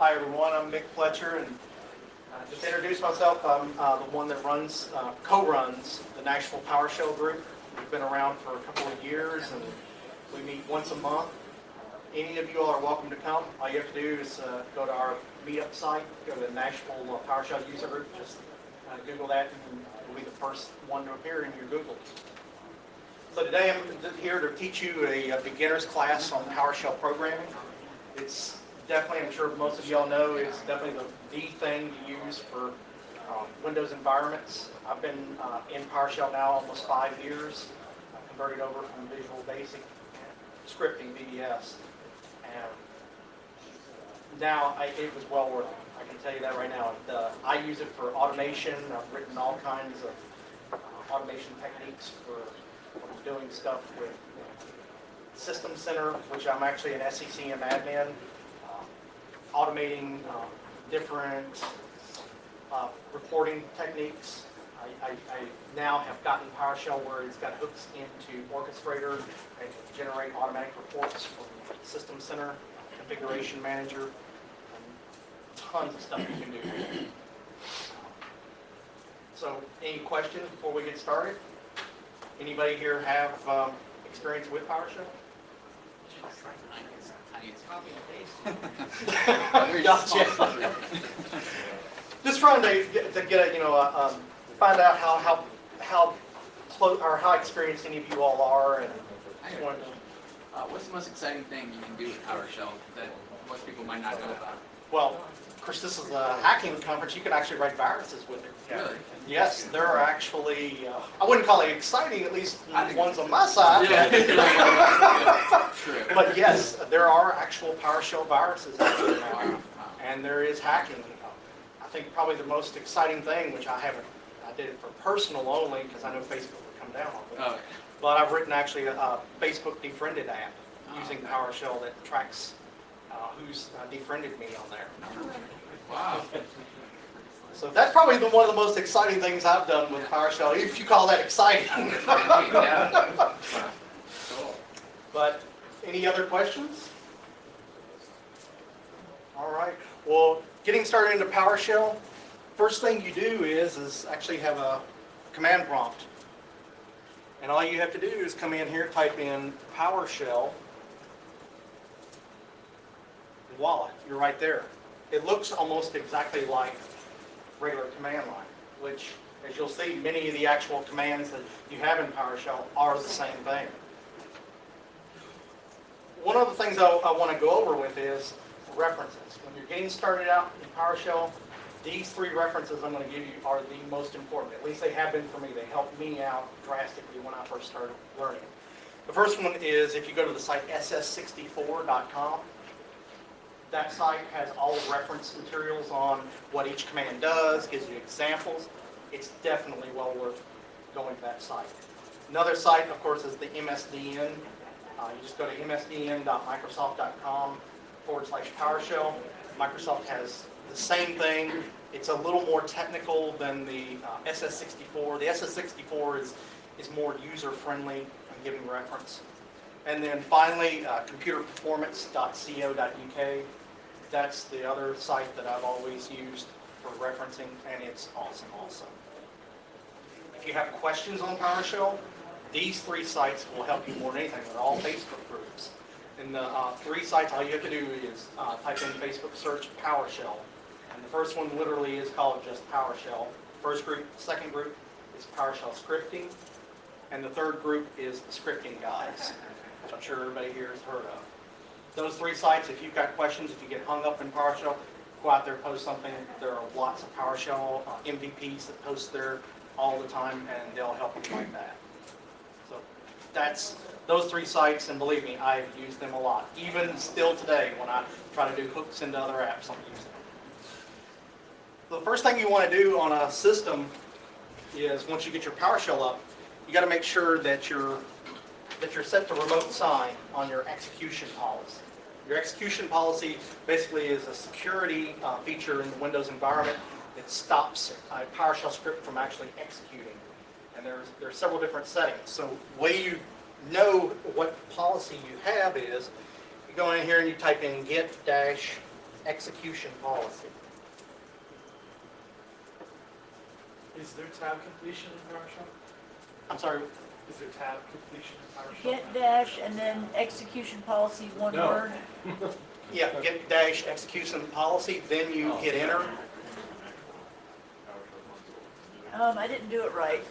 Hi everyone, I'm Mick Pletcher, and just to introduce myself, I'm the one that co-runs the Nashville PowerShell group. We've been around for a couple of years, and we meet once a month. Any of you all are welcome to come. All you have to do is go to our meetup site, go to the Nashville PowerShell user group, just Google that, and you'll be the first one to appear in your Google. So today I'm here to teach you a beginner's class on PowerShell programming. It's definitely, I'm sure most of y'all know, it's definitely the thing to use for Windows environments. I've been in PowerShell now almost 5 years. I converted over from Visual Basic scripting, VBS, and now it was well worth it. I can tell you that right now. I use it for automation. I've written all kinds of automation techniques for doing stuff with System Center, which I'm actually an SCCM admin, automating different reporting techniques. I now have gotten PowerShell where it's got hooks into Orchestrator and generate automatic reports from System Center, Configuration Manager, and tons of stuff you can do. So, any questions before we get started? Anybody here have experience with PowerShell? Gotcha. Just trying to get a, find out how close or how experienced any of you all are, and what's the most exciting thing you can do with PowerShell that most people might not know about? Well, of course, this is a hacking conference. You can actually write viruses with it. Really? Yes, there are actually, I wouldn't call it exciting, at least ones on my side. Yeah. But yes, there are actual PowerShell viruses out there now, and there is hacking. I think probably the most exciting thing, which I did it for personal only because I know Facebook would come down on it. But I've written actually a Facebook defriended app using PowerShell that tracks who's defriended me on there. Wow. So that's probably one of the most exciting things I've done with PowerShell, if you call that exciting. But any other questions? All right. Well, getting started into PowerShell, first thing you do is actually have a command prompt. And all you have to do is come in here, type in PowerShell, and voila, you're right there. It looks almost exactly like regular command line, which, as you'll see, many of the actual commands that you have in PowerShell are the same thing. One of the things I want to go over with is references. When you're getting started out in PowerShell, these three references I'm going to give you are the most important. At least they have been for me. They helped me out drastically when I first started learning. The first one is if you go to the site ss64.com. That site has all the reference materials on what each command does, gives you examples. It's definitely well worth going to that site. Another site, of course, is the MSDN. You just go to msdn.microsoft.com/PowerShell. Microsoft has the same thing. It's a little more technical than the SS64. The SS64 is more user-friendly and giving reference. And then finally, computerperformance.co.uk. That's the other site that I've always used for referencing, and it's awesome also. If you have questions on PowerShell, these three sites will help you more than anything. They're all Facebook groups. In the three sites, all you have to do is type in Facebook search PowerShell. And the first one literally is called just PowerShell. First group, second group is PowerShell scripting. And the third group is the scripting guys, which I'm sure everybody here has heard of. Those three sites, if you've got questions, if you get hung up in PowerShell, go out there, post something. There are lots of PowerShell MVPs that post there all the time, and they'll help you like that. So that's those three sites, and believe me, I've used them a lot. Even still today, when I try to do hooks into other apps, I'm using them. So the first thing you want to do on a system is, once you get your PowerShell up, you got to make sure that you're set to remote sign on your execution policy. Your execution policy basically is a security feature in the Windows environment that stops a PowerShell script from actually executing. And there's several different settings. So the way you know what policy you have is, you go in here and you type in get dash execution policy. Is there tab completion in PowerShell? I'm sorry, Is there tab completion in PowerShell? Get dash and then execution policy, one No. word. yeah, get dash execution policy, then you hit enter. I didn't do it right.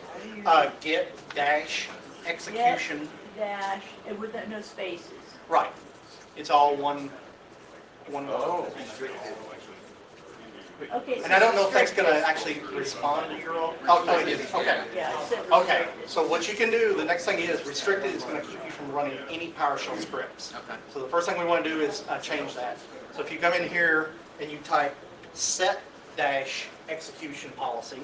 Get dash execution, Dash, and with no spaces. right. It's all one word. Okay. And I don't know if that's gonna actually respond to your own, oh, no, it is, okay. Yeah, I said Okay, so what you can do, the next thing is restricted is gonna keep you from running any PowerShell scripts. Okay. So the first thing we wanna do is change that. So if you come in here and you type set dash execution policy,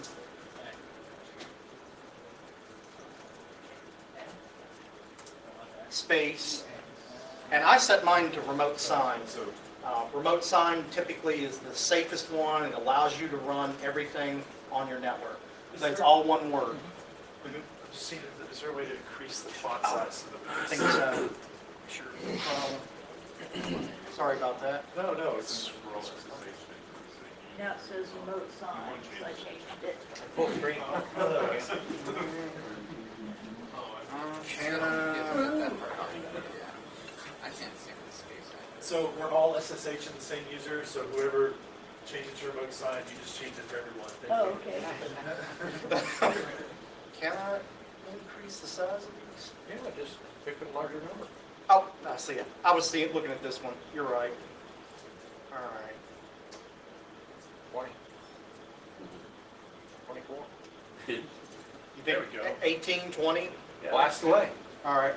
space, and I set mine to remote sign. Remote sign typically is the safest one. It allows you to run everything on your network. So it's all one word. I'm just seeing if is there a way to increase the font size? I think so. Sure. Sorry about that. No, it's. now it says remote sign, so I changed it. Full screen. Yeah, that part off. Yeah. I can't see the space. So we're all SSH in the same user, so whoever changes your remote sign, you just change it for everyone. Thank Oh, you. okay. Can I increase the size of these? Yeah, just pick a larger number. Oh, I see it. I was looking at this one. You're right. All right. 20. 24. There You think we go. 18, 20? Blast away. All right.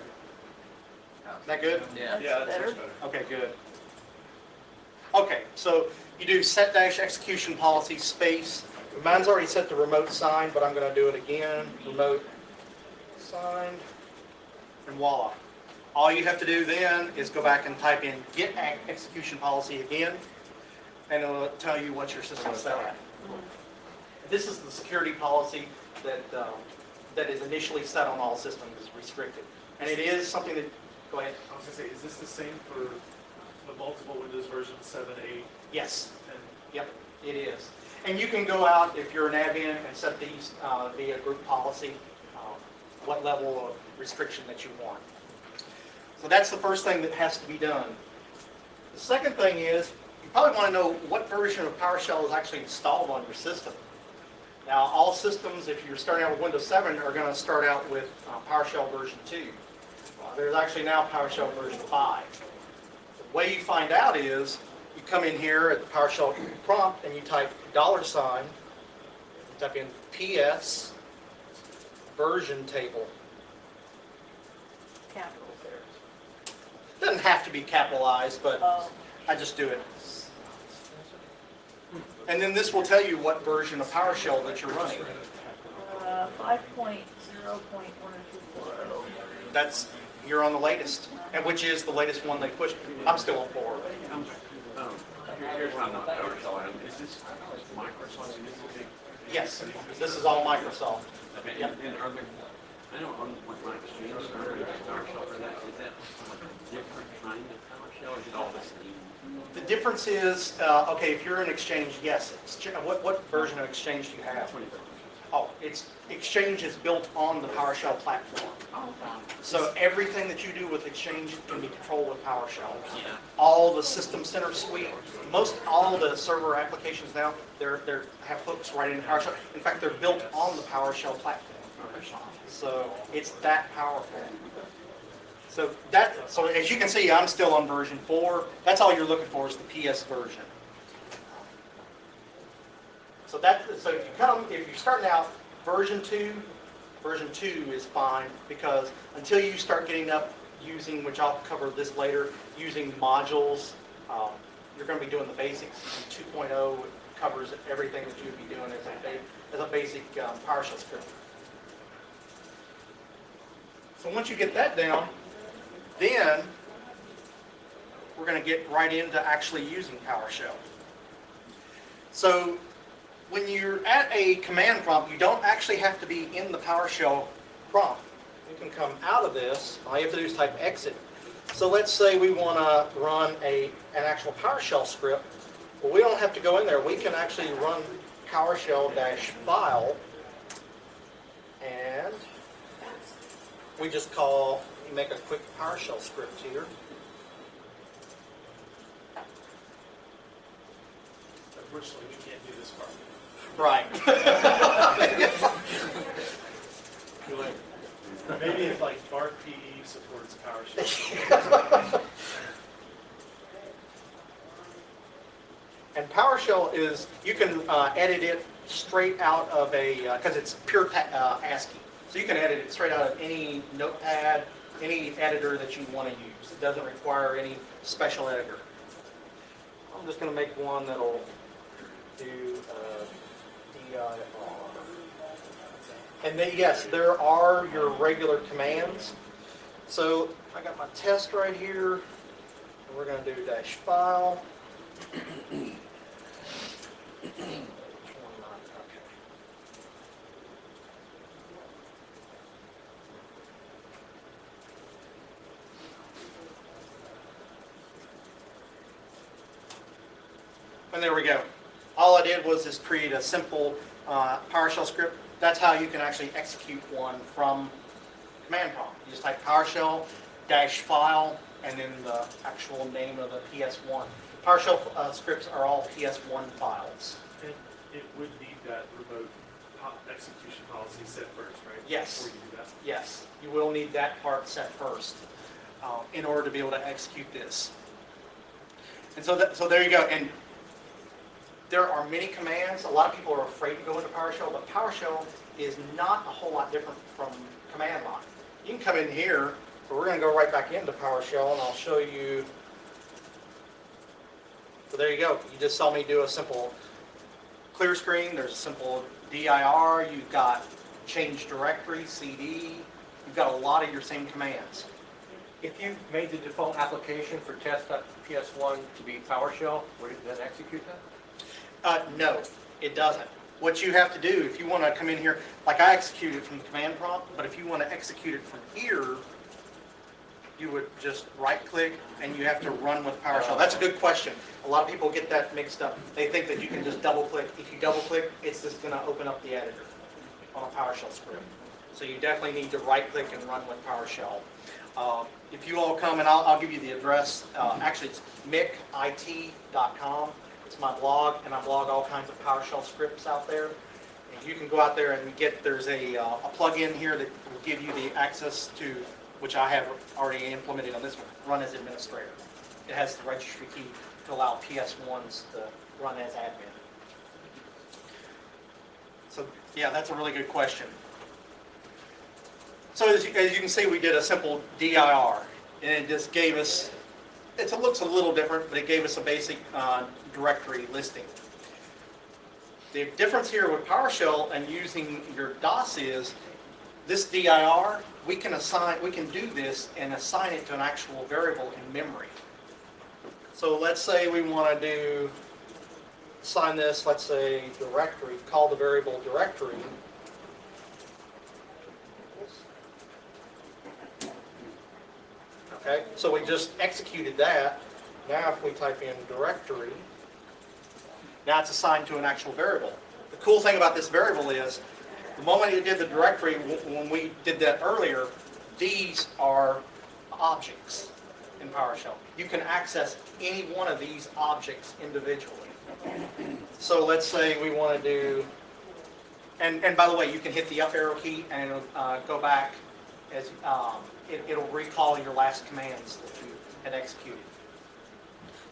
That good? Yeah. Yeah, That's that's better. much better. Okay, good. Okay, so you do set dash execution policy space. Mine's already set to remote sign, but I'm going to do it again. Remote signed, and voila. All you have to do then is go back and type in get execution policy again, and it'll tell you what your system is set at. This is the security policy that is initially set on all systems is restricted, and it is something that. Go ahead. I was gonna say, is this the same for the multiple Windows versions 7, 8, Yes. 10? Yep, it is. And you can go out, if you're an admin, and set these via group policy, what level of restriction that you want. So that's the first thing that has to be done. The second thing is, you probably want to know what version of PowerShell is actually installed on your system. Now, all systems, if you're starting out with Windows 7, are going to start out with PowerShell version 2. There's actually now PowerShell version 5. The way you find out is, you come in here at the PowerShell prompt and you type $, you type in PS version table. Capitals there. Doesn't have to be capitalized, but I just do it. And then this will tell you what version of PowerShell that you're running. 5.0.1240. That's, you're on the latest, and which is the latest one they pushed. I'm still on 4. Here's what I'm not PowerShell. Is this Microsoft? Yes, this is all Microsoft. Okay, Yep. and are there, I know on my Exchange server, PowerShell for that, is that a different kind of PowerShell, or is it all the same? The difference is, okay, if you're in Exchange, yes. What version of Exchange do you have? 24. Oh, Exchange is built on the PowerShell platform. So everything that you do with Exchange can be controlled with PowerShell. Yeah. All the System Center suite, all the server applications now, they have hooks right into PowerShell. In fact, they're built on the PowerShell platform. So it's that powerful. So as you can see, I'm still on version 4. That's all you're looking for is the PS version. So if you're starting out version 2 is fine, because until you start getting up using, which I'll cover this later, using modules, you're going to be doing the basics. 2.0 covers everything that you would be doing as a basic PowerShell script. So once you get that down, then we're going to get right into actually using PowerShell. So when you're at a command prompt, you don't actually have to be in the PowerShell prompt. You can come out of this. All you have to do is type exit. So let's say we want to run an actual PowerShell script Well, we don't have to go in there. We can actually run PowerShell-file, and we just make a quick PowerShell script here. Unfortunately, we can't do this part. Right. Maybe if like Bark PE supports PowerShell. And PowerShell is, you can edit it straight out of because it's pure ASCII. So you can edit it straight out of any notepad, any editor that you want to use. It doesn't require any special editor. I'm just going to make one that'll do DIR. And then, yes, there are your regular commands. So I got my test right here. And we're going to do -file. And there we go. All I did was just create a simple PowerShell script. That's how you can actually execute one from command prompt. You just type PowerShell -file and then the actual name of the PS1. PowerShell scripts are all PS1 files. And it would need that remote execution policy set first, right? Yes. Before you do that. Yes, you will need that part set first in order to be able to execute this. And so there you go. And there are many commands. A lot of people are afraid to go into PowerShell, but PowerShell is not a whole lot different from command line. You can come in here, but we're going to go right back into PowerShell, and I'll show you. So there you go. You just saw me do a simple clear screen. There's a simple dir. You've got change directory, CD. You've got a lot of your same commands. If you made the default application for test.ps1 to be PowerShell, would it then execute that? No, it doesn't. What you have to do, if you want to come in here, like I executed from the command prompt, but if you want to execute it from here, you would just right-click and you have to run with PowerShell. That's a good question. A lot of people get that mixed up. They think that you can just double-click. If you double-click, it's just going to open up the editor on a PowerShell script. So you definitely need to right-click and run with PowerShell. If you all come, and I'll give you the address. Actually, it's mickit.com. It's my blog, and I blog all kinds of PowerShell scripts out there. And you can go out there and there's a plug-in here that will give you the access to, which I have already implemented on this one, run as administrator. It has the registry key to allow PS1s to run as admin. So yeah, that's a really good question. So as you can see, we did a simple dir, and it just gave us, it looks a little different, but it gave us a basic directory listing. The difference here with PowerShell and using your DOS is this dir, we can do this and assign it to an actual variable in memory. So let's say we want to assign this, let's say directory, call the variable directory. Okay, so we just executed that. Now if we type in directory, now it's assigned to an actual variable. The cool thing about this variable is, the moment you did the directory, when we did that earlier, these are objects in PowerShell. You can access any one of these objects individually. So let's say we want to do, and by the way, you can hit the up arrow key and it'll go back as it'll recall your last commands that you had executed.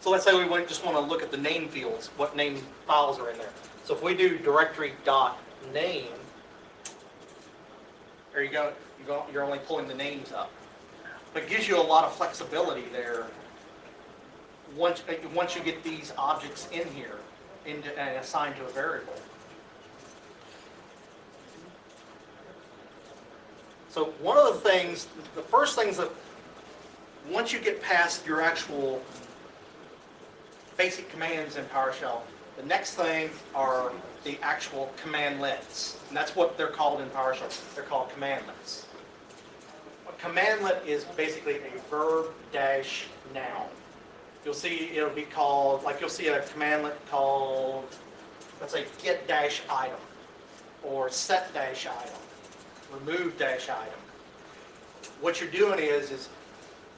So let's say we just want to look at the name fields, what name files are in there. So if we do directory.name, there you go, you're only pulling the names up. But it gives you a lot of flexibility there once you get these objects in here and assigned to a variable. So one of the things, the first things that, once you get past your actual basic commands in PowerShell, the next thing are the actual commandlets. And that's what they're called in PowerShell. They're called commandlets. A commandlet is basically a verb-noun. you'll see it'll be called, like you'll see a commandlet called, let's say get dash item, or set dash item, remove dash item. What you're doing is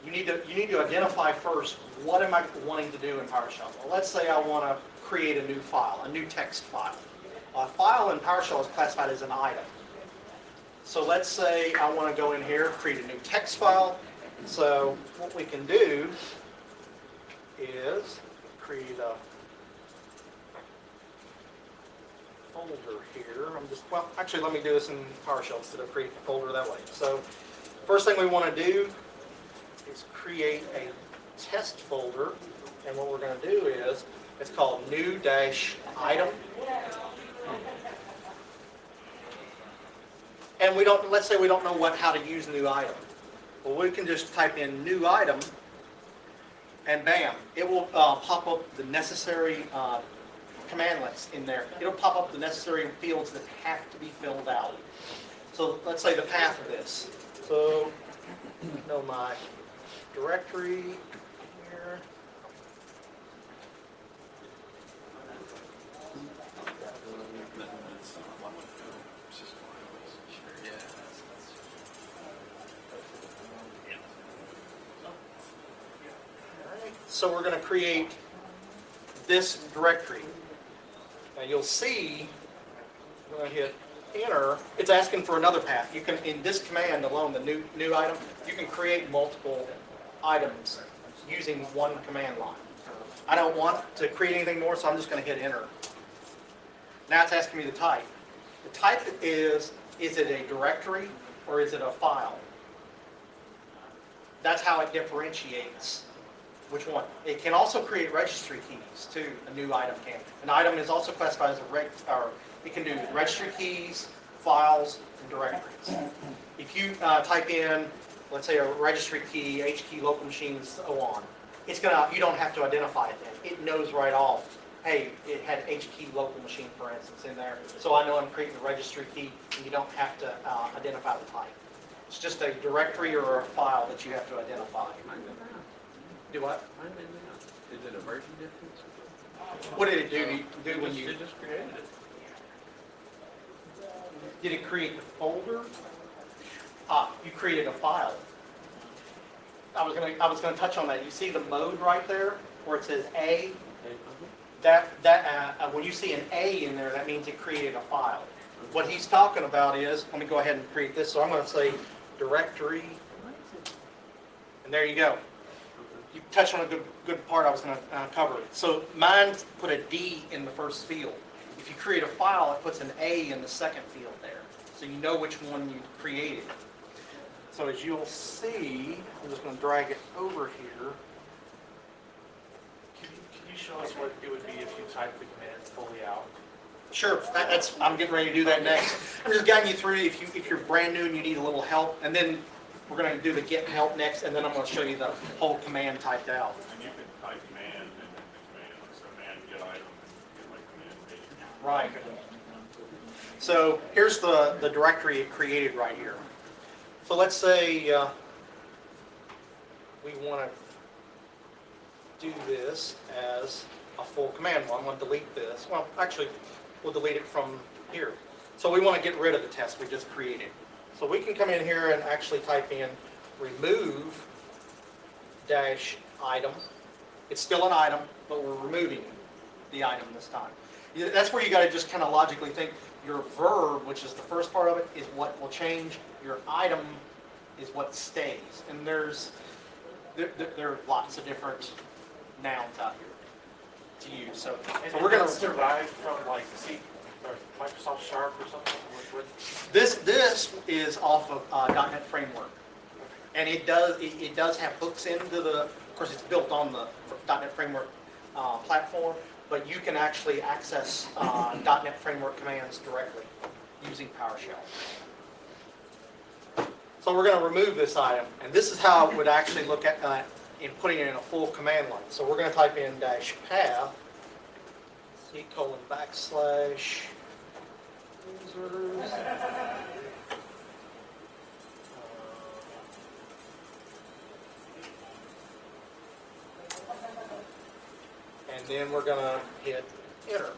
you need to identify first, what am I wanting to do in PowerShell? Well, let's say I want to create a new file, a new text file. A file in PowerShell is classified as an item. So let's say I want to go in here, create a new text file. So what we can do is create a folder here. Well, actually, let me do this in PowerShell instead of creating a folder that way. So first thing we want to do is create a test folder. And what we're going to do is, it's called new dash item. And let's say we don't know how to use new item. Well, we can just type in new item, and bam, it will pop up the necessary commandlets in there. It'll pop up the necessary fields that have to be filled out. So let's say the path of this. So, know my directory here. So we're going to create this directory. Now you'll see, I'm going to hit enter, it's asking for another path. You can, in this command alone, the new item, you can create multiple items using one command line. I don't want to create anything more, so I'm just going to hit enter. Now it's asking me the type. The type is it a directory or is it a file? That's how it differentiates which one. It can also create registry keys too, a new item can. An item is also classified as it can do registry keys, files, and directories. If you type in, let's say, a registry key, H key, local machine, and so on, you don't have to identify it then. It knows right off, hey, it had H key, local machine, for instance, in there. So I know I'm creating a registry key, and you don't have to identify the type. It's just a directory or a file that you have to identify. Do what? Is it a version difference? What did it do when you... It just created it. Did it create the folder? You created a file. I was going to touch on that. You see the mode right there where it says A? When you see an A in there, that means it created a file. What he's talking about is, let me go ahead and create this. So I'm going to say directory, and there you go. You touched on a good part I was going to cover. So mine put a D in the first field. If you create a file, it puts an A in the second field there. So you know which one you created. So as you'll see, I'm just going to drag it over here. Can you show us what it would be if you type the command fully out? Sure, I'm getting ready to do that next. I'm just guiding you through if you're brand new and you need a little help, and then we're going to do the get help next, and then I'm going to show you the whole command typed out. And you can type command and then the command, so command get item, get my command page. Right. So here's the directory it created right here. So let's say we want to do this as a full command. Well, I'm going to delete this. Well, actually, we'll delete it from here. So we want to get rid of the test we just created. So we can come in here and actually type in remove dash item. It's still an item, but we're removing the item this time. That's where you got to just kind of logically think. Your verb, which is the first part of it, is what will change. Your item is what stays. And there are lots of different nouns out here to use. So we're going to derived from like C or Microsoft Sharp or something. This is off of .NET Framework, and it does have hooks into the. Of course, it's built on the .NET Framework platform, but you can actually access .NET Framework commands directly using PowerShell. So we're going to remove this item, and this is how it would actually look at in putting it in a full command line. So we're going to type in dash path, C:\\. Users. And then we're gonna hit enter.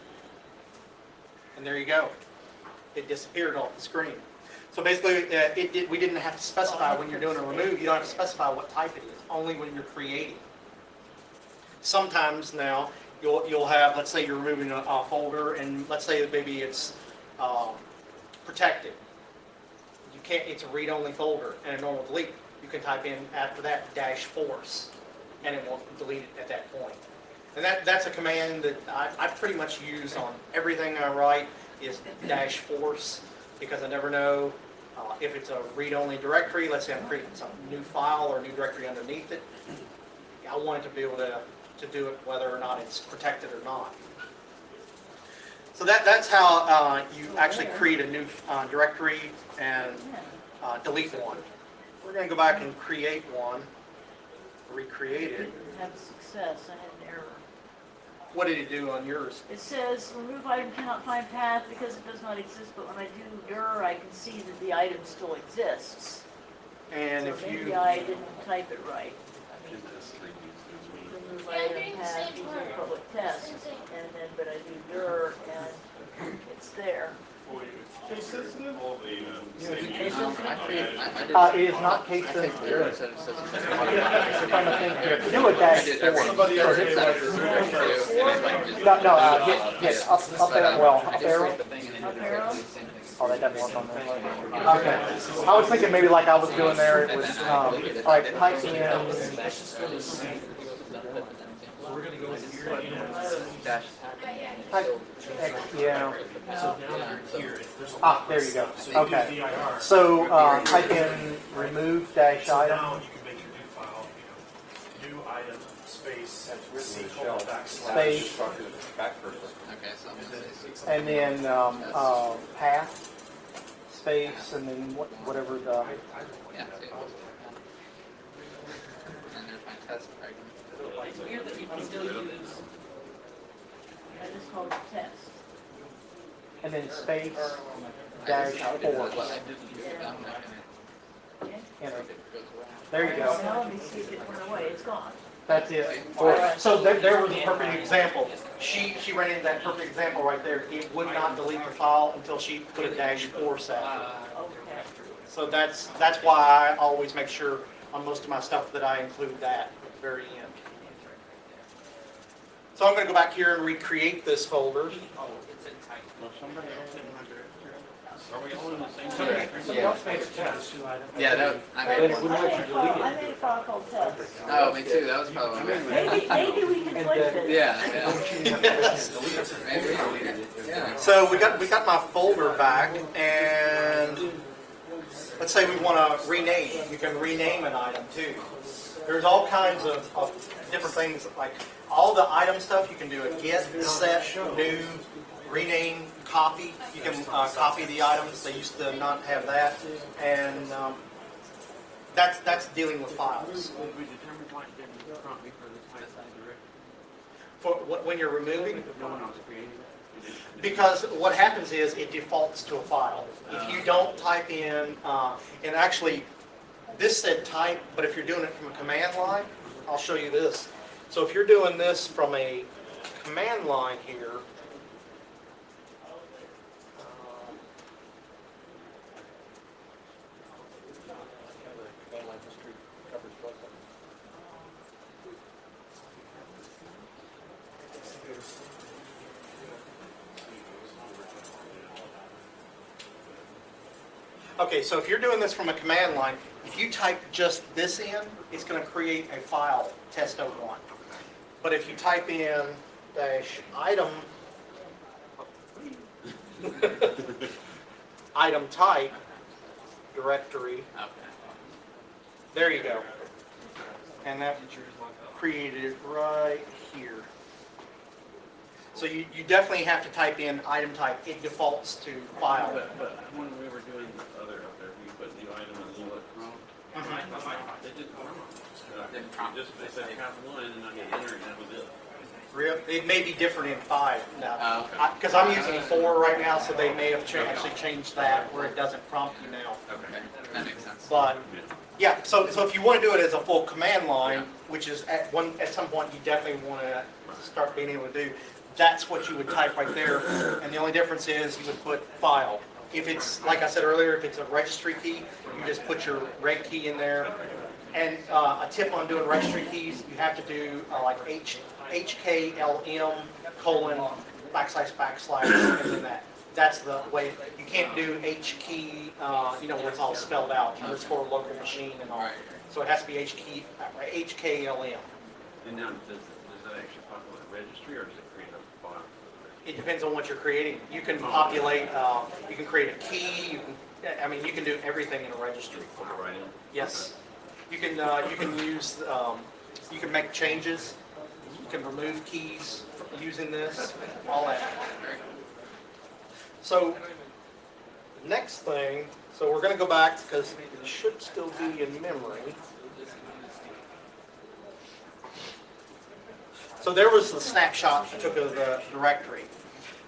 And there you go. It disappeared off the screen. So basically, we didn't have to specify when you're doing a remove, you don't have to specify what type it is, only when you're creating. Sometimes now, you'll have, let's say you're removing a folder, and let's say that maybe it's protected. You can't, it's a read-only folder and a normal delete. You can type in after that -force, and it won't delete it at that point. And that's a command that I pretty much use on everything I write is -force, because I never know if it's a read-only directory. Let's say I'm creating some new file or new directory underneath it. I want it to be able to do it whether or not it's protected or not. So that's how you actually create a new directory and delete one. We're going to go back and create one, recreate it. Didn't have success, I had an error. What did it do on yours? It says, remove item cannot find path because it does not exist, but when I do dir, I can see that the item still exists. And So if maybe you, I didn't type it right. I mean, remove item path using public test, and then, but I do dir, and it's there. This is you? All the, it is not case sensitive. It says it's If I'm a thing here, do a -4. Somebody else may like to remove it first. Hit up there, well, up arrow. Up arrow? Oh, that doesn't work on there. Okay. I was thinking maybe like I was doing there, it was, all right, type in, dash. type, yeah. Ah, there you go. Okay. So, type in remove -item. Now you can make your new file, new item, space, Space. Okay, so I'm gonna say And then path, space, and then whatever the, yeah. And there's my test fragment. I just called it test. and then space, I just copied it as -4. well. I didn't use it, I'm not Okay. Enter. gonna, if it goes around. There you go. Now let me see if it went away, it's gone. That's it. So there was a perfect example. She ran into that perfect example right there. It would not delete the file until she put a -force after. Okay. So that's why I always make sure on most of my stuff that I include that at the very end. So I'm going to go back here and recreate this folder. Are we all in the same directory? Somebody else made a test. Yeah, that, I Then made it one. wouldn't let you delete I it. made a file called test. Oh, me too, that was probably my Maybe we can flip it. Yeah, yeah. Maybe we deleted it. Yeah. So we got my folder back, and let's say we want to rename. You can rename an item too. There's all kinds of different things, like all the item stuff. You can do a get, set, new, rename, copy. You can copy the items. They used to not have that, and that's dealing with files. Did we determine why it didn't prompt me for the type of directory? For when you're removing, No one else created it? because what happens is it defaults to a file. If you don't type in, and actually, this said type, but if you're doing it from a command line, I'll show you this. So if you're doing this from a command line here, okay, so if you're doing this from a command line, if you type just this in, it's going to create a file, test01. But if you type in -item, item type, directory, Okay. there you go. And that created it right here. So you definitely have to type in item type. It defaults to file. But when we were doing the other up there, we put the item in the look wrong. They didn't prompt. Didn't prompt. Just, they said have one, and I hit enter, and that was it. It may be different in 5 now. Oh, okay. Because I'm using 4 right now, so they may have actually changed that where it doesn't prompt you now. Okay, that makes sense. But, yeah, so if you want to do it as a full command line, which is at some point you definitely want to start being able to do. That's what you would type right there, and the only difference is you would put file. If it's, like I said earlier, if it's a registry key, you just put your reg key in there. And a tip on doing registry keys, you have to do like HKLM colon //, and then that. That's the way. You can't do H key, where it's all spelled out. It's for a local machine and all. So it has to be HKLM. And now, does that actually populate a registry, or does it create a file? It depends on what you're creating. You can populate, you can create a key, you can do everything in a registry. Put it right in? Yes. You can use, you can make changes, you can remove keys using this, all that. So, next thing, so we're gonna go back because it should still be in memory. So there was the snapshot I took of the directory.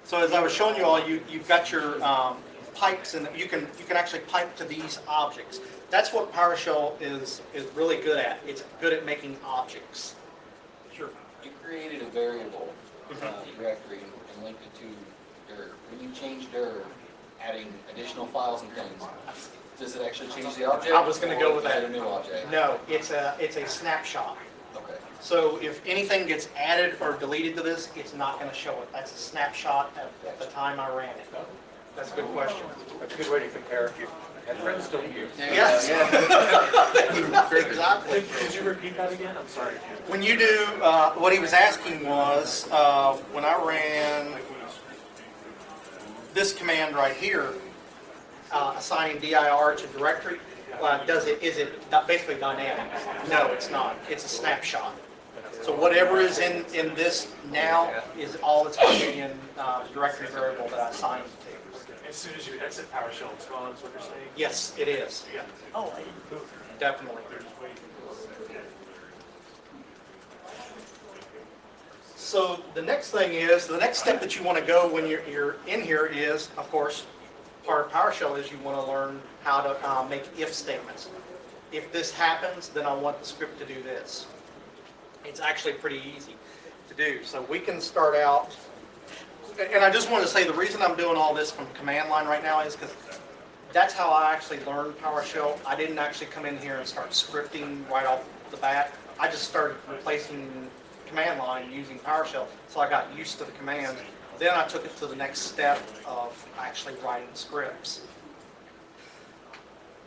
So as I was showing you all, you've got your pipes, and you can actually pipe to these objects. That's what PowerShell is really good at. It's good at making objects. Sure. You created a variable directory and linked it to dir. When you change dir, adding additional files and things, does it actually change the object? I was going to go with or that. add a new object? No, it's a snapshot. Okay. So if anything gets added or deleted to this, it's not going to show it. That's a snapshot at the time I ran it. That's a good question. That's a good way to compare. And friends don't use. Yes. Exactly. Could you repeat that again? I'm sorry. When you do, what he was asking was, when I ran this command right here, assigning dir to directory, is it basically dynamic? No, it's not. It's a snapshot. So whatever is in this now is all that's going to be in the directory variable that I assigned it to. As soon as you exit PowerShell, it's gone, is what you're saying? Yes, it is. Yeah. Oh, I didn't. Definitely. So the next thing is, the next step that you want to go when you're in here is, of course, part of PowerShell is you want to learn how to make if statements. If this happens, then I want the script to do this. It's actually pretty easy to do. So we can start out, and I just want to say the reason I'm doing all this from command line right now is because that's how I actually learned PowerShell. I didn't actually come in here and start scripting right off the bat. I just started replacing command line using PowerShell, so I got used to the commands. Then I took it to the next step of actually writing scripts.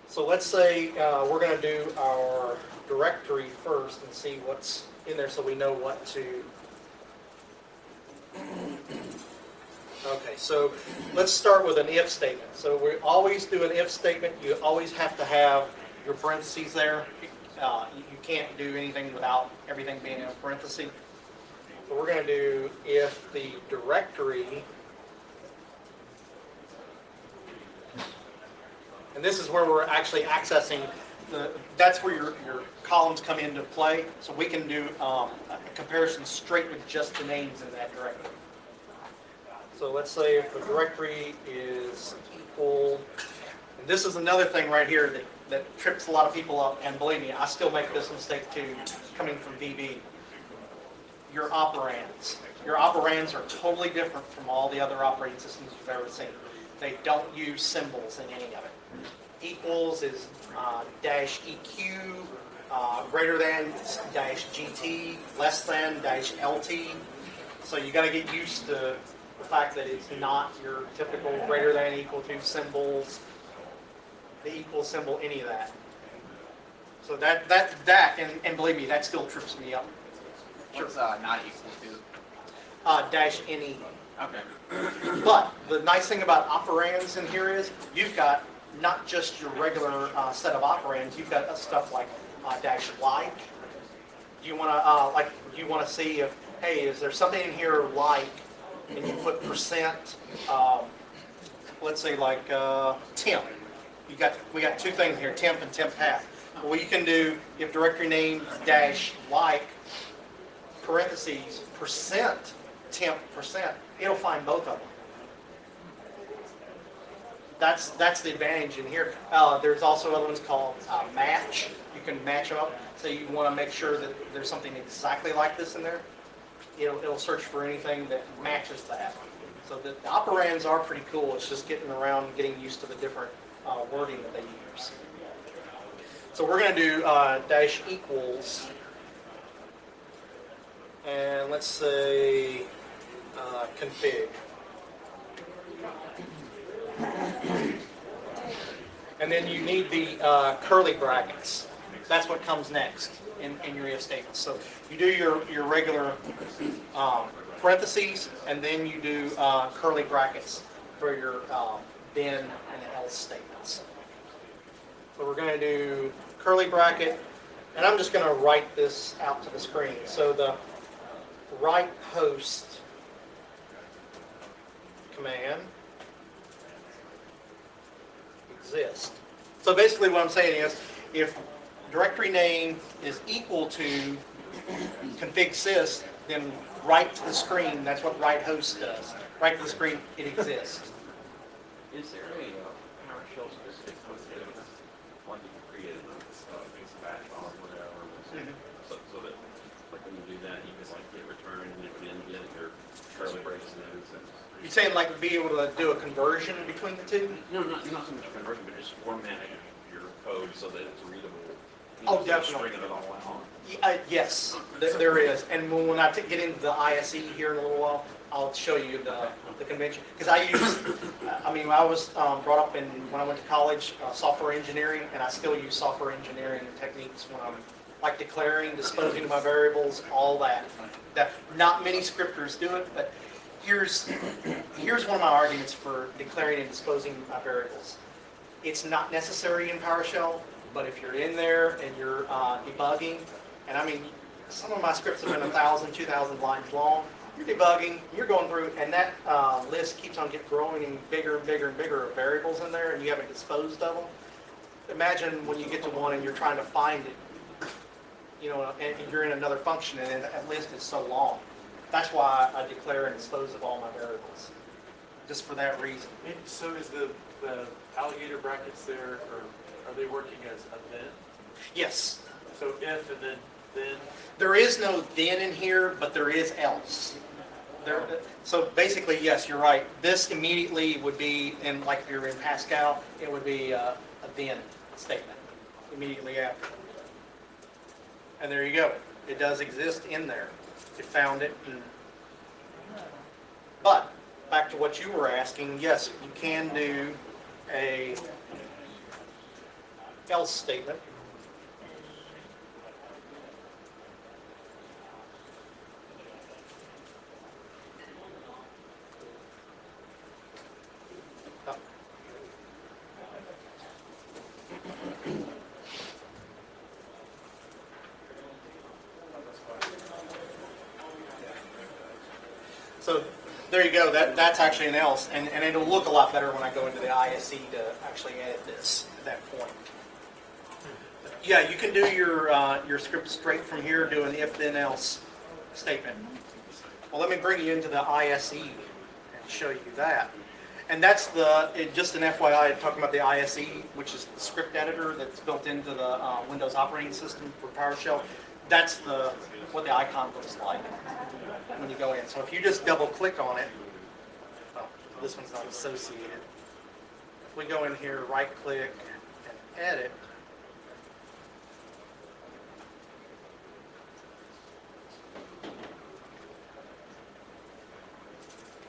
So let's say we're going to do our directory first and see what's in there so we know what to... Okay, so let's start with an if statement. So we always do an if statement. You always have to have your parentheses there. You can't do anything without everything being in a parenthesis. So we're going to do if the directory, and this is where we're actually accessing, that's where your columns come into play. So we can do a comparison straight with just the names in that directory. So let's say if the directory is equal, and this is another thing right here that trips a lot of people up, and believe me, I still make this mistake too, coming from VB. Your operands. Your operands are totally different from all the other operating systems you've ever seen. They don't use symbols in any of it. Equals is -EQ, greater than -GT, less than -LT. So you got to get used to the fact that it's not your typical greater than, equal to symbols, the equal symbol, any of that. So that and believe me, that still trips me up. What's not equal to? -NE. Okay. But the nice thing about operands in here is you've got not just your regular set of operands. You've got stuff like -like. You want to see if, hey, is there something in here like, and you put %. Let's say like temp. We got two things here, temp and temp path. Well, you can do if directory name -like parentheses %temp %. It'll find both of them. That's the advantage in here. There's also other ones called match. You can match them up. say you want to make sure that there's something exactly like this in there, it'll search for anything that matches that. So the operands are pretty cool. It's just getting around, getting used to the different wording that they use. So we're going to do dash equals, and let's say config. And then you need the curly brackets. That's what comes next in your if statement. So you do your regular parentheses, and then you do curly brackets for your then and else statements. So we're going to do curly bracket, and I'm just going to write this out to the screen. So the right host command exists. So basically what I'm saying is, if directory name is equal to config sys, then write to the screen, that's what right host does. Write to the screen, it exists. Is there a PowerShell specific one you created back or whatever? So that, like when you do that, you can like get return and you can get your curly braces and everything. You're saying like be able to do a conversion between the two? No, not so much conversion, but just formatting your code so that it's readable. Oh, definitely. Stringing it all out. Yes, there is. And when I get into the ISE here in a little while, I'll show you the convention. Because I was brought up when I went to college, software engineering, and I still use software engineering techniques when I'm like declaring, disposing of my variables, all that. Not many scripters do it, but here's one of my arguments for declaring and disposing of my variables. It's not necessary in PowerShell, but if you're in there and you're debugging, and I mean, some of my scripts have been 1,000, 2,000 lines long. You're debugging, you're going through, and that list keeps on growing and bigger and bigger and bigger of variables in there, and you haven't disposed of them. Imagine when you get to one and you're trying to find it, and you're in another function, and that list is so long. That's why I declare and dispose of all my variables, just for that reason. So is the alligator brackets there, or are they working as a then? Yes. So if and then. There is no then in here, but there is else. So basically, yes, you're right. This immediately would be, like if you're in Pascal, it would be a then statement immediately after. And there you go. It does exist in there. It found it. But back to what you were asking, yes, you can do a else statement. So there you go. That's actually an else, and it'll look a lot better when I go into the ISE to actually edit this at that point. Yeah, you can do your script straight from here, do an if then else statement. Well, let me bring you into the ISE and show you that. And that's just an FYI, talking about the ISE, which is the script editor that's built into the Windows operating system for PowerShell. That's what the icon looks like when you go in. So if you just double click on it, this one's not associated. If we go in here, right click and edit,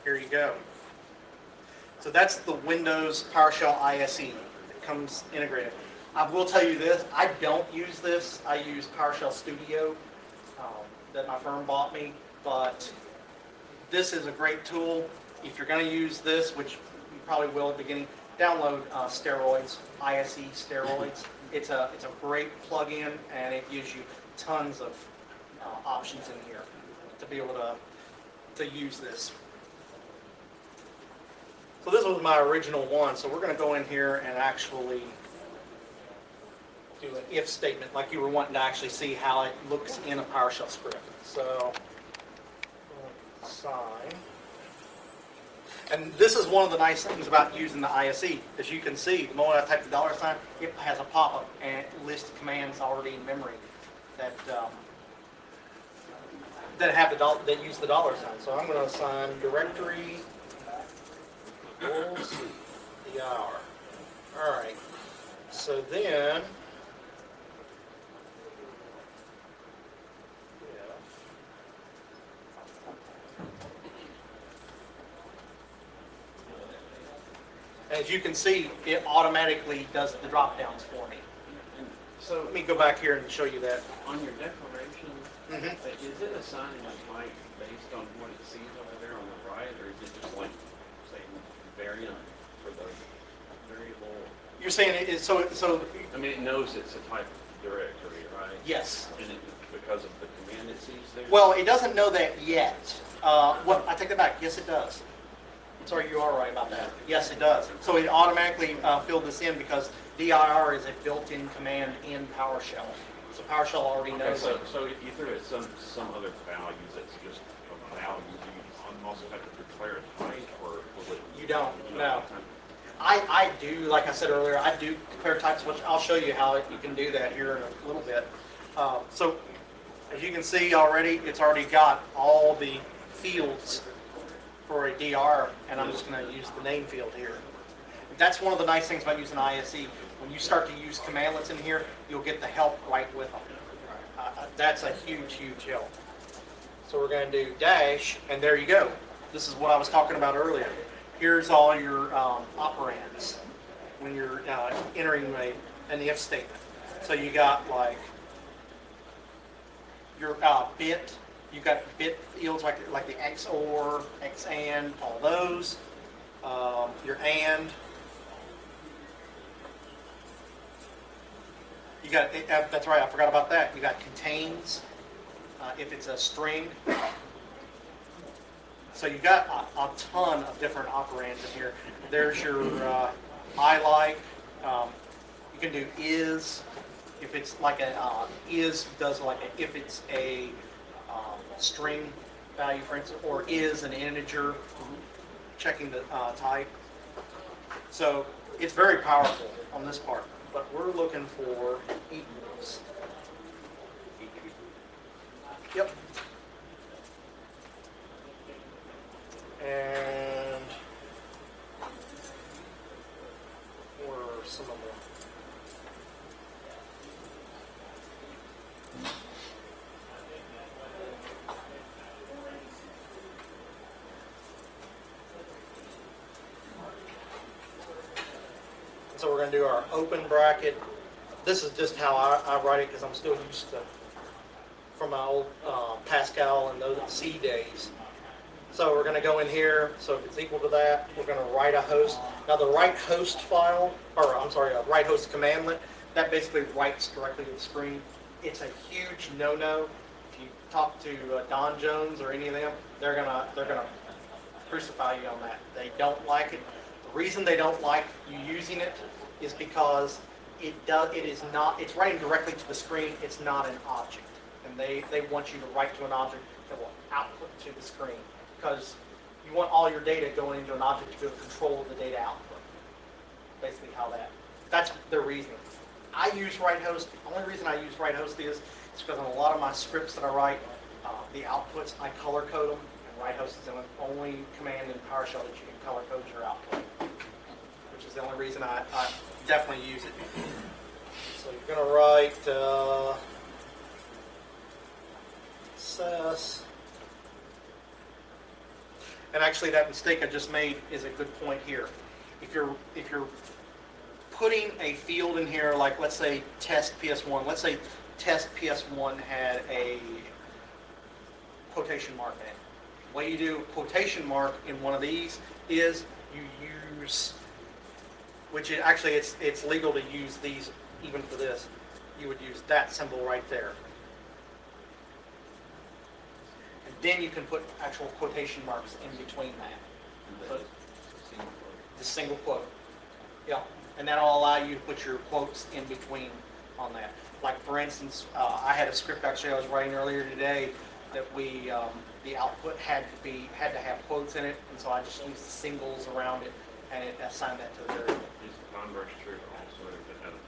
here you go. So that's the Windows PowerShell ISE that comes integrated. I will tell you this, I don't use this. I use PowerShell Studio that my firm bought me, but this is a great tool. If you're going to use this, which you probably will at the beginning, download Steroids, ISE Steroids. It's a great plug-in, and it gives you tons of options in here to be able to use this. So this was my original one, so we're going to go in here and actually do an if statement like you were wanting to actually see how it looks in a PowerShell script. So, sign. And this is one of the nice things about using the ISE. As you can see, the moment I type the $, it has a pop-up and it lists commands already in memory. that have that use the dollar sign. So I'm going to assign directory equals dir. All right. So then, as you can see, it automatically does the drop downs for me. So Let me go back here and show you that. on your declaration, Mhm. is it assigning a type based on what it sees over there on the right, or is it just like, say, variant for the variable? You're saying it is, so I mean, it knows it's a type of directory, right? yes. And it, because of the command it sees there? Well, it doesn't know that yet. Well, I take that back. Yes, it does. I'm sorry, you are right about that. Yes, it does. So it automatically filled this in because dir is a built-in command in PowerShell. So PowerShell already Okay, knows it. so if you threw it some other value that's just a value, do you also have to declare a type, or will it? You don't, no. I do, like I said earlier, I do declare types, which I'll show you how you can do that here in a little bit. So as you can see already, it's already got all the fields for a DR, and I'm just going to use the name field here. That's one of the nice things about using ISE. When you start to use commandlets in here, you'll get the help right with them. That's a huge, huge help. So we're going to do dash, and there you go. This is what I was talking about earlier. Here's all your operands when you're entering an if statement. So you got like your bit. You've got bit fields like the XOR, XAND, all those. Your AND. You got, that's right, I forgot about that. You got contains, if it's a string. So you got a ton of different operands in here. There's your I like. You can do is, if it's like a, is does like a, if it's a string value, for instance, or is an integer, checking the type. So it's very powerful on this part, but we're looking for equals. Yep. And where are some of them? So we're going to do our open bracket. This is just how I write it because I'm still used to from my old Pascal and those C days. So we're going to go in here. So if it's equal to that, we're going to write a host. Now the write host file, or I'm sorry, a write host commandlet, that basically writes directly to the screen. It's a huge no-no. If you talk to Don Jones or any of them, they're gonna crucify you on that. They don't like it. The reason they don't like you using it is because it's writing directly to the screen. It's not an object, and they want you to write to an object that will output to the screen, because you want all your data going into an object to be able to control the data output. Basically that's their reasoning. I use write host. The only reason I use write host is because on a lot of my scripts that I write, the outputs, I color code them, and write host is the only command in PowerShell that you can color code your output, which is the only reason I definitely use it. So you're going to write success. And actually, that mistake I just made is a good point here. If you're putting a field in here, like let's say test PS1. Let's say test PS1 had a quotation mark in it. The way you do a quotation mark in one of these is you use, which is actually it's legal to use these even for this. You would use that symbol right there. Then you can put actual quotation marks in between that. So, the single quote. Yeah. And that'll allow you to put your quotes in between on that. Like for instance, I had a script actually I was writing earlier today that the output had to have quotes in it, and so I just used the singles around it and it assigned that to the variable. Is the converse true also if it had an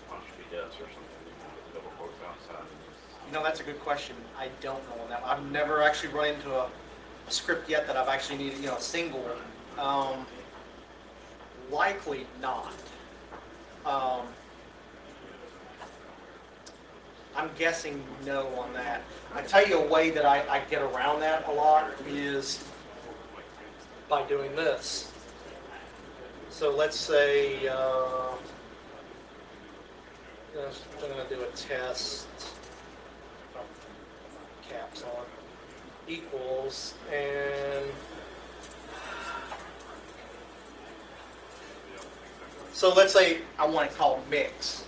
apostrophe S or something, double quotes outside? You know, that's a good question. I don't know on that. I've never actually run into a script yet that I've actually needed, you know, a single. Likely not. I'm guessing no on that. I tell you a way that I get around that a lot is by doing this. So let's say I'm going to do a test, caps on, equals, and so let's say I want it called mix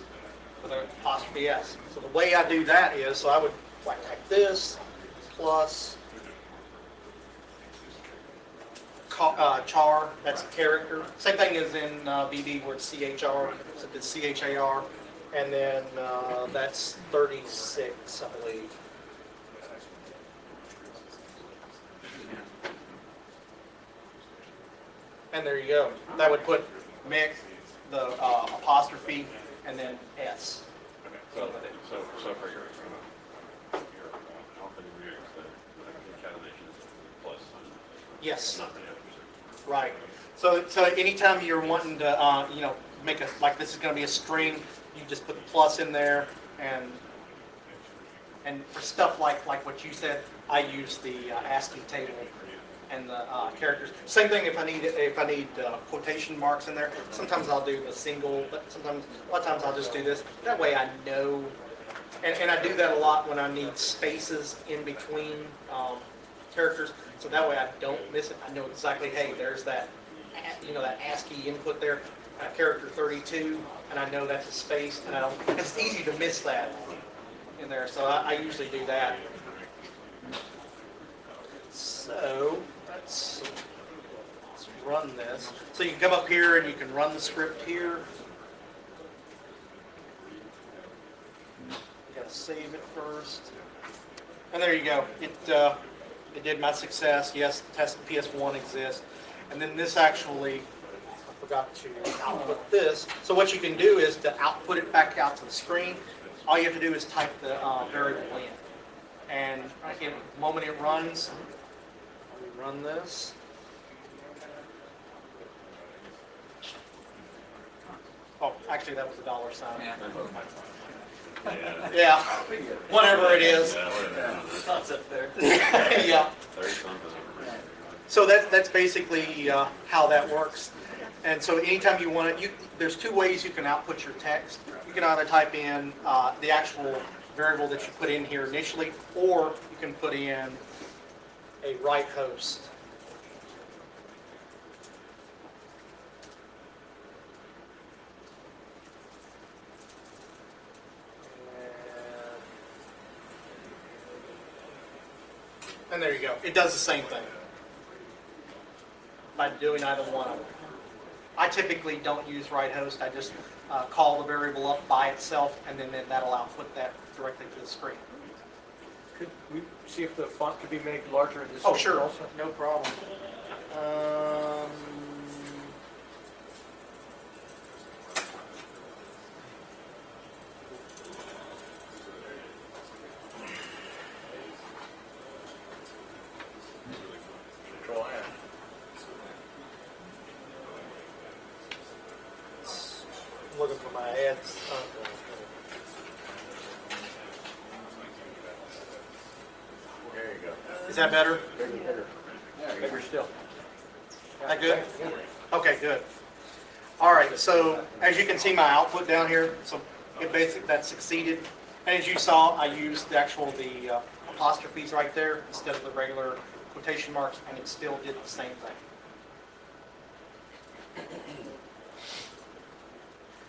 with an apostrophe S. So the way I do that is, so I would like type this plus char, that's a character. Same thing as in BB where it's CHR, so it's CHAR, and then that's 36, I believe. And there you go. That would put Mick, the apostrophe, and then S. Okay, so for your alphanumeric, the calculation is plus sign. Yes. Not the after. Right. So anytime you're wanting to, you know, make a, like this is going to be a string, you just put the plus in there, and for stuff like what you said, I use the ASCII table and the characters. Same thing if I need quotation marks in there. Sometimes I'll do the single, but a lot of times I'll just do this. That way I know, and I do that a lot when I need spaces in between characters. So that way I don't miss it. I know exactly, hey, there's that, you know, that ASCII input there, character 32, and I know that's a space, and I don't. It's easy to miss that in there. So I usually do that. So let's run this. So you can come up here and you can run the script here. You gotta save it first. And there you go. It did my success. Yes, the test PS1 exists. And then this actually, I forgot to output this. So what you can do is to output it back out to the screen. All you have to do is type the variable in. And the moment it runs, we run this. Oh, actually, that was a dollar sign. Yeah. Yeah, whatever it is. Thoughts up there. Yeah. So that's basically how that works. And so anytime you want it, there's two ways you can output your text. You can either type in the actual variable that you put in here initially, or you can put in a right host. And there you go. It does the same thing by doing either one of them. I typically don't use right host. I just call the variable up by itself, and then that'll output that directly to the screen. Could we see if the font could be made larger in this? Oh, sure. Also? No problem. Control N. I'm looking for my ads. There you go. Is that better? Bigger. Bigger still. That good? Okay, good. All right, so as you can see my output down here, so it basically that succeeded. And as you saw, I used the apostrophes right there instead of the regular quotation marks, and it still did the same thing.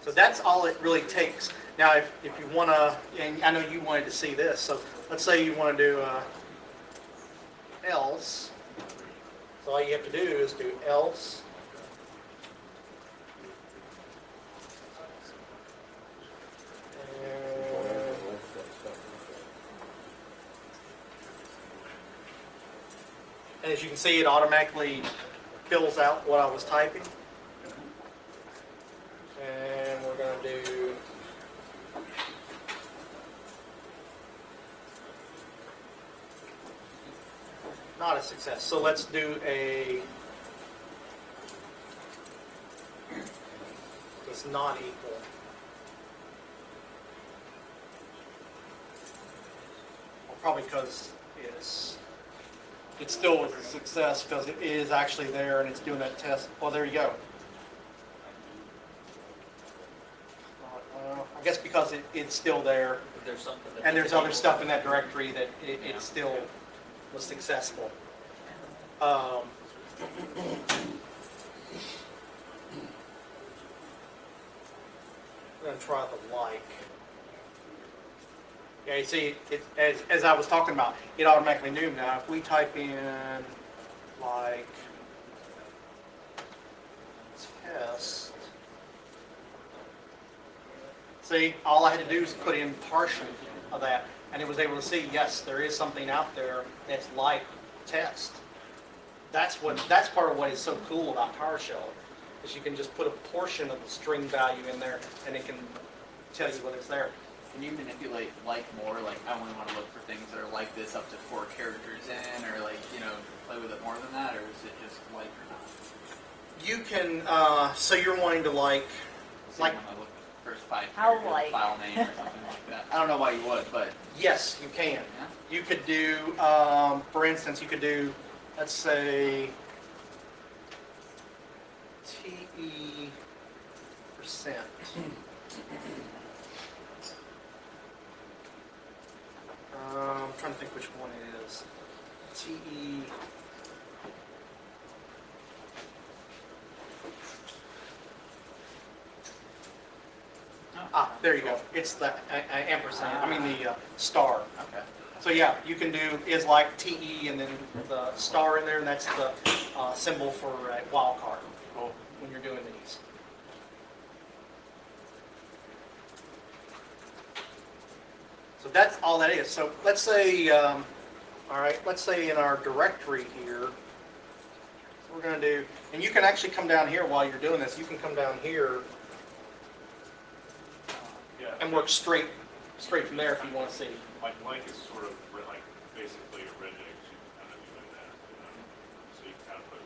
So that's all it really takes. Now, if you want to, and I know you wanted to see this, so let's say you want to do else. So all you have to do is do else. And as you can see, it automatically fills out what I was typing. And we're going to do not a success. So let's do a, does not equal. Well, probably because it still was a success because it is actually there and it's doing that test. Well, there you go. I guess because it's still there. There's something that. And there's other stuff in that directory that it still was successful. I'm going to try the like. Yeah, you see, as I was talking about, it automatically knew. Now, if we type in like test, see, all I had to do is put in portion of that, and it was able to see, yes, there is something out there that's like test. That's part of what is so cool about PowerShell, is you can just put a portion of the string value in there, and it can tell you what it's there. Can you manipulate like more? Like I only want to look for things that are like this up to 4 characters in, or like, you know, play with it more than that, or is it just like or not? You can, so you're wanting to like, So you want to look at the first 5 How characters of like? the file name or something like that. I don't know why you would, but yes, you can. yeah. You could do, for instance, you could do, let's say, TE %. I'm trying to think which one it is. TE. Ah, there you go. It's the ampersand. I mean the star. Okay. So yeah, you can do is like TE and then the star in there, and that's the symbol for a wildcard when you're doing these. So that's all that is. So let's say, all right, let's say in our directory here, we're going to do, and you can actually come down here while you're doing this. You can come down here Yeah. and work straight from there if you want to see. Like is sort of like basically a Regex, you can kind of doing that, you know, so you kind of put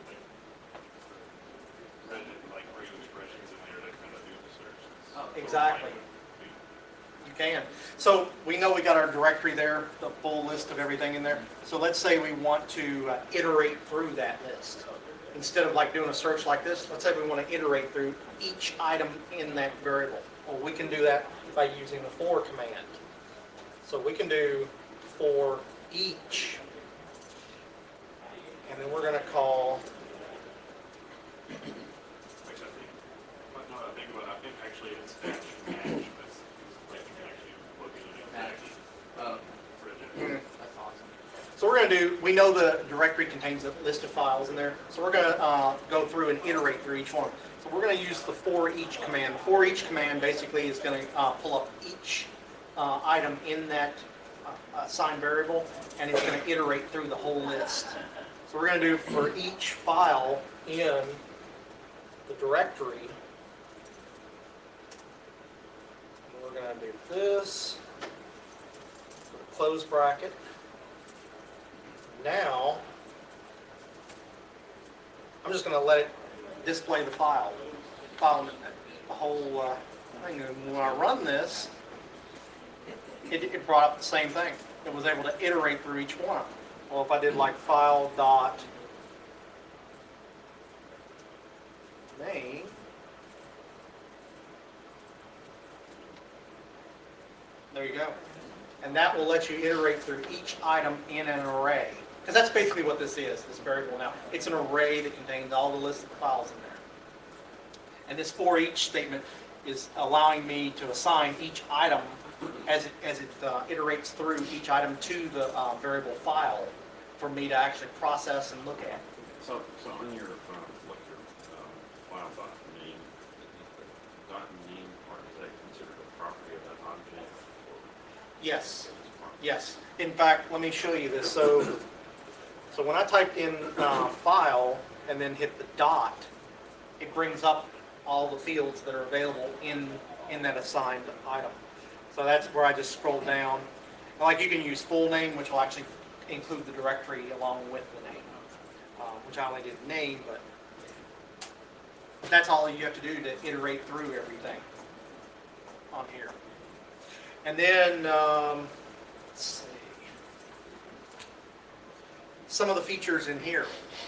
like regular expressions in there that kind of do the search. Oh, Exactly. You can. So we know we got our directory there, the full list of everything in there. So let's say we want to iterate through that list. Instead of like doing a search like this, let's say we want to iterate through each item in that variable. Well, we can do that by using the for command. So we can do for each, and then we're going to call, Actually, I think actually it's match, that's like you can actually look at it exactly. Oh, Regex. that's awesome. so we're going to do, we know the directory contains a list of files in there, so we're going to go through and iterate through each one. So we're going to use the for each command. The for each command basically is going to pull up each item in that assigned variable, and it's going to iterate through the whole list. So we're going to do for each file in the directory, and we're going to do this, put a close bracket. Now, I'm just going to let it display the file, the whole thing. And when I run this, it brought up the same thing. It was able to iterate through each one. Well, if I did like file dot name, there you go. And that will let you iterate through each item in an array. Because that's basically what this is, this variable now. It's an array that contains all the list of files in there. And this for each statement is allowing me to assign each item as it iterates through each item to the variable file for me to actually process and look at. So on your, what your file dot name, the dot name part, is that considered a property of that object? Yes, yes. In fact, let me show you this. So when I typed in file and then hit the dot, it brings up all the fields that are available in that assigned item. So that's where I just scroll down. Like you can use full name, which will actually include the directory along with the name, which I only did the name, but that's all you have to do to iterate through everything on here. And then, let's see, some of the features in here.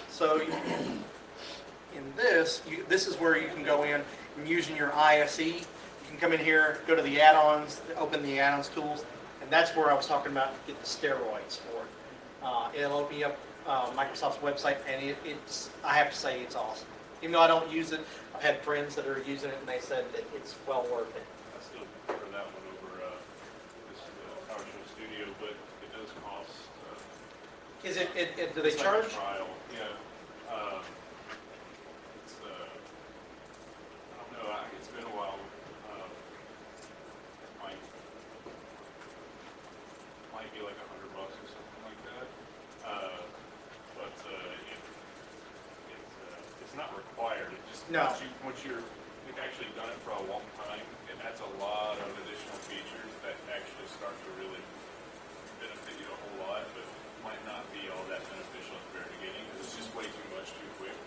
So in this, this is where you can go in and using your ISE. You can come in here, go to the add-ons, open the add-ons tools, and that's where I was talking about get the steroids for it. It'll open you up Microsoft's website, and it's, I have to say, it's awesome. Even though I don't use it, I've had friends that are using it, and they said that it's well worth it. I still prefer that one over this PowerShell Studio, but it does cost. Is it do they it's charge? Like a trial, yeah. It's I don't know. It's been a while. Might be like $100 or something like that. But it's not required. It just No. once you've actually done it for a long time, it adds a lot of additional features that actually start to really benefit you a whole lot, but might not be all that beneficial at the very beginning because it's just way too much too quick.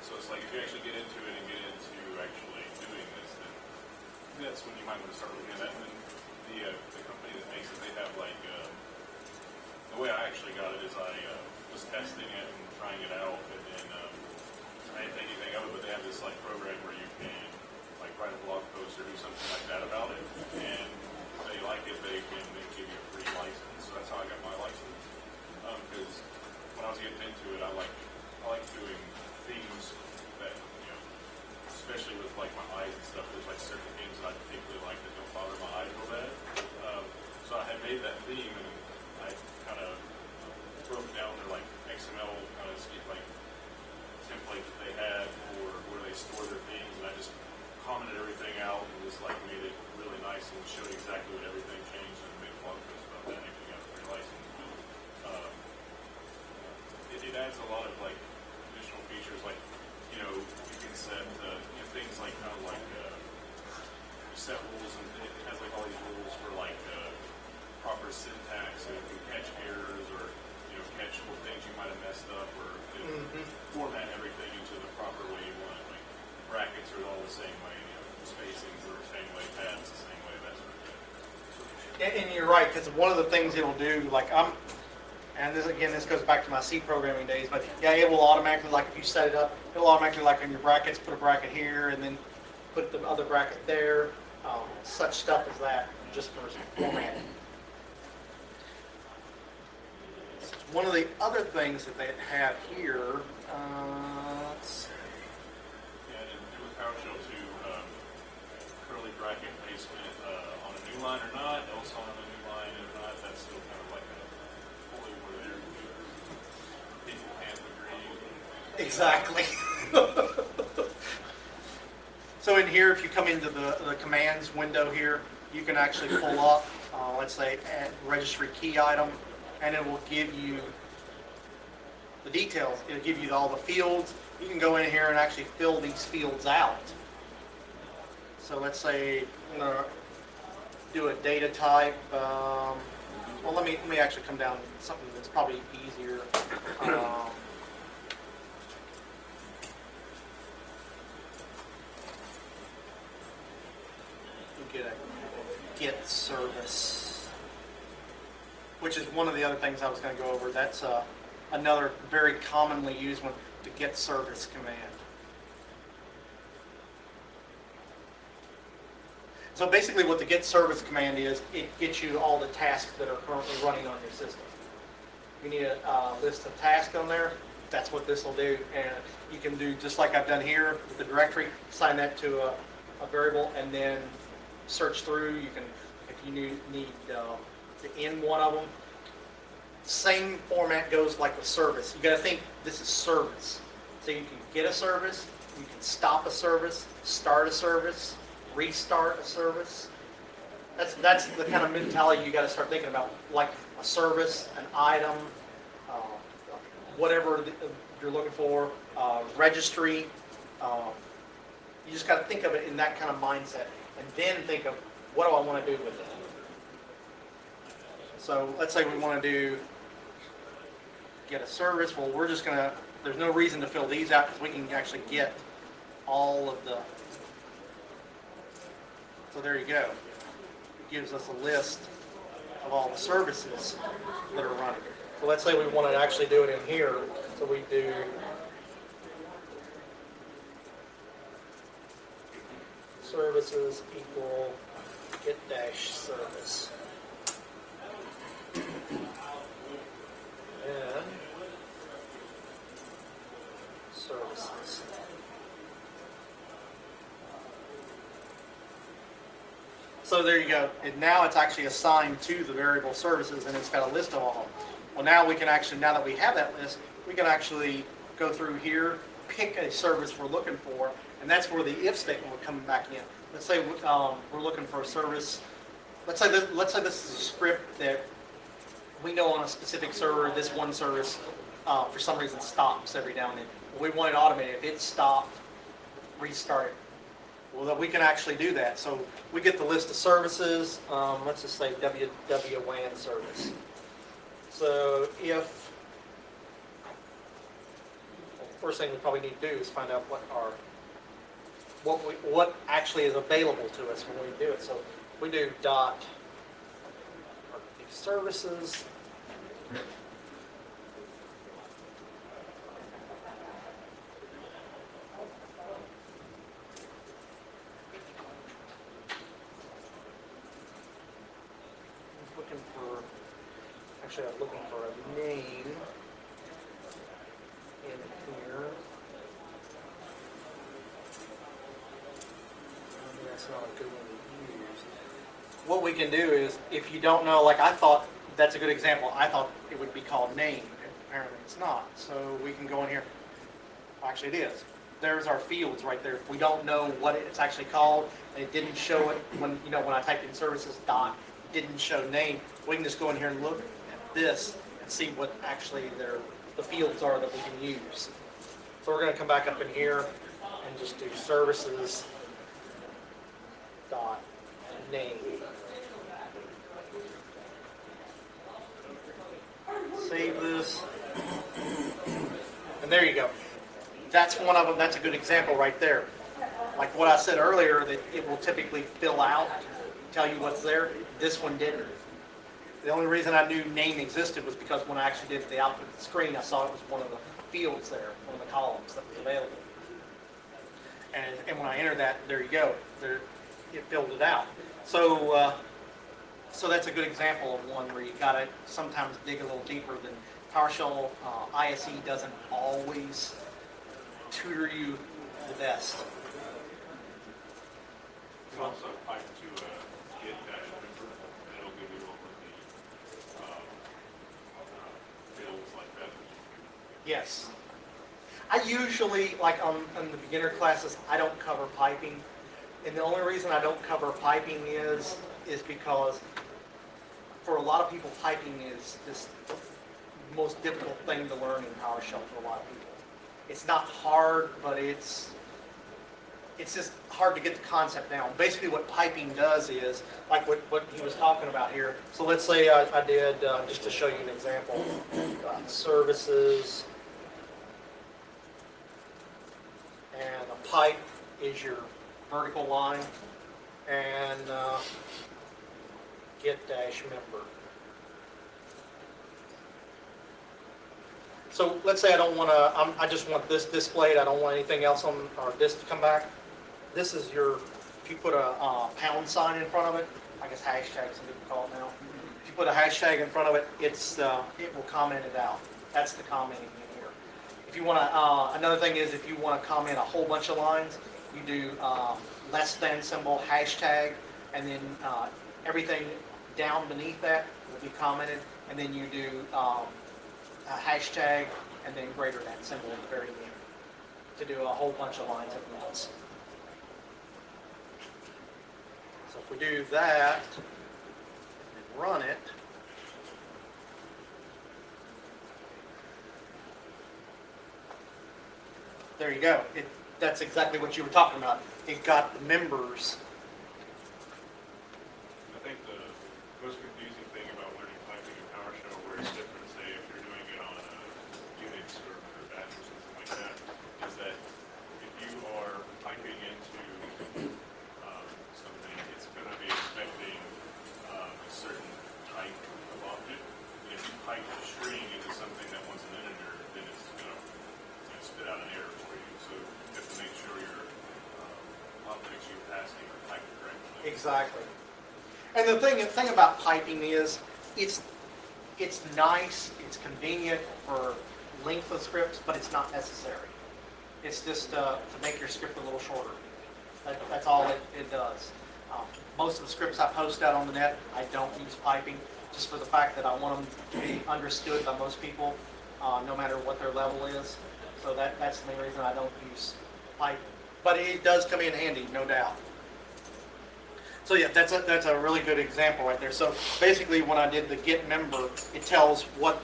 So it's like if you actually get into it and get into actually doing this, then that's when you might want to start looking at that. And then the company that makes it, they have like the way I actually got it is I was testing it and trying it out, and then I didn't think anything of it, but they have this like program where you can like write a blog post or do something like that about it, and they like it, they can give you a free license. So that's how I got my license. Because when I was getting into it, I like doing themes that, you know, especially with like my eyes and stuff. There's like certain themes that I particularly like that don't bother my eyes real bad. So I had made that theme, and I kind of broke down their like XML kind of like template that they had for where they store their themes, and I just commented everything out and just like made it really nice and showed exactly what everything changed and made a blog post about that and actually got a free license. It adds a lot of like additional features, like, you know, you can set you know, things like kind of like you set rules, and it has like all these rules for like proper syntax, so you can catch errors or, you know, catch what things you might have messed up, or, you know, format everything into the proper way you want it. Like brackets are all the same way, you know, spacings are the same way, tabs the same way, that sort of thing. And you're right, because one of the things it'll do, like and this again, this goes back to my C programming days, but yeah, it will automatically, like if you set it up, it'll automatically, like on your brackets, put a bracket here, and then put the other bracket there, such stuff as that, just for formatting. One of the other things that they have here, let's see. Yeah, and with PowerShell too, curly bracket placement on a new line or not, else on a new line or not, that's still kind of like a fully where there. People can't agree. Exactly. So in here, if you come into the commands window here, you can actually pull up, let's say, add registry key item, and it will give you the details. It'll give you all the fields. You can go in here and actually fill these fields out. So let's say I'm going to do a data type. Well, let me actually come down to something that's probably easier. Get service, which is one of the other things I was going to go over. That's another very commonly used one, the get service command. So basically what the get service command is, it gets you all the tasks that are currently running on your system. You need a list of tasks on there, that's what this will do. And you can do just like I've done here with the directory, assign that to a variable, and then search through. You can, if you need to end one of them. Same format goes like with service. You got to think this is service. So you can get a service, you can stop a service, start a service, restart a service. That's the kind of mentality you got to start thinking about, like a service, an item, whatever you're looking for, registry. You just got to think of it in that kind of mindset, and then think of what do I want to do with it. So let's say we want to do get a service. Well, we're just gonna, there's no reason to fill these out because we can actually get all of the, so there you go. It gives us a list of all the services that are running. So let's say we want to actually do it in here. So we do services equal get dash service. And services. So there you go. And now it's actually assigned to the variable services and it's got a list of all of them. Well, now we can actually, now that we have that list, we can actually go through here, pick a service we're looking for, and that's where the if statement will come back in. Let's say we're looking for a service. Let's say this is a script that we know on a specific server, this one service for some reason stops every now and then. We want it automated. If it stopped, restart it. Well, that we can actually do that. So we get the list of services. Let's just say WWAN service. So if, well, first thing we probably need to do is find out what actually is available to us when we do it. So we do dot services. Actually, I'm looking for a name in here. That's not a good one to use. What we can do is, if you don't know, like I thought, that's a good example. I thought it would be called name. Apparently it's not. So we can go in here. Actually, it is. There's our fields right there. If we don't know what it's actually called, and it didn't show it when when I typed in services dot, it didn't show name. We can just go in here and look this and see what actually the fields are that we can use. So we're going to come back up in here and just do services dot name. Save this. And there you go. That's one of them. That's a good example right there. Like what I said earlier, that it will typically fill out, tell you what's there. This one didn't. The only reason I knew name existed was because when I actually did the output of the screen, I saw it was one of the fields there, one of the columns that was available. And when I entered that, there you go. There, it filled it out. So, so that's a good example of one where you got to sometimes dig a little deeper than PowerShell. ISE doesn't always tutor you the best. You can also pipe to get dash member, and it'll give you over the fields like that. Yes. I usually, like on the beginner classes, I don't cover piping. And the only reason I don't cover piping is because for a lot of people, piping is just the most difficult thing to learn in PowerShell for a lot of people. It's not hard, but it's just hard to get the concept down. Basically what piping does is, like what he was talking about here. So let's say I did, just to show you an example, services, and a pipe is your vertical line, and get dash member. So let's say I don't want to, I just want this displayed, I don't want anything else on, or this to come back. This is your, if you put a pound sign in front of it, I guess hashtag some people call it now. If you put a hashtag in front of it, it will comment it out. That's the commenting in here. If you want to, another thing is if you want to comment a whole bunch of lines, you do less than symbol, hashtag, and then everything down beneath that will be commented, and then you do a hashtag, and then greater than symbol at the very end to do a whole bunch of lines at once. So if we do that and run it, there you go. That's exactly what you were talking about. It got the members. I think the most confusing thing about learning piping in PowerShell, where it's different, say if you're doing it on a Exactly. And the thing about piping is, it's nice, it's convenient for length of scripts, but it's not necessary. It's just to make your script a little shorter. That's all it does. Most of the scripts I post out on the net, I don't use piping, just for the fact that I want them to be understood by most people, no matter what their level is. So that's the main reason I don't use piping. But it does come in handy, no doubt. So yeah, that's a really good example right there. So basically, when I did the get member, it tells what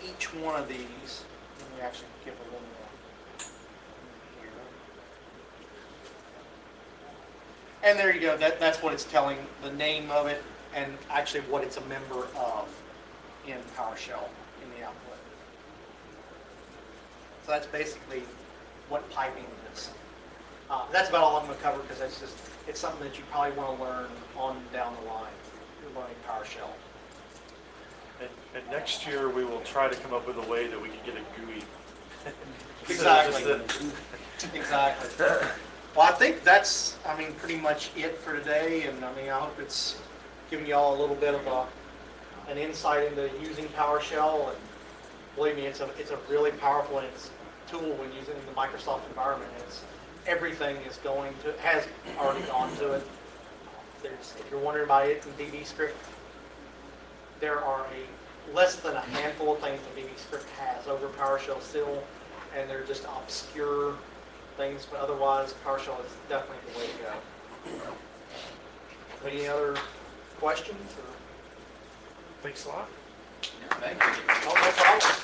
each one of these. Let me actually give a little more here. And there you go. That's what it's telling, the name of it, and actually what it's a member of in PowerShell in the output. So that's basically what piping is. That's about all I'm going to cover because it's something that you probably want to learn on down the line. You're learning PowerShell. And next year, we will try to come up with a way that we can get a GUI. Exactly. Exactly. Well, I think that's, pretty much it for today. And I hope it's giving you all a little bit of an insight into using PowerShell. And believe me, it's a really powerful tool when using the Microsoft environment. Everything has already gone to it. If you're wondering about it in DBScript, there are less than a handful of things that DBScript has over PowerShell still, and they're just obscure things, but otherwise PowerShell is definitely the way to go. Any other questions? Thanks a lot. Yeah, thank you. Oh, no problem.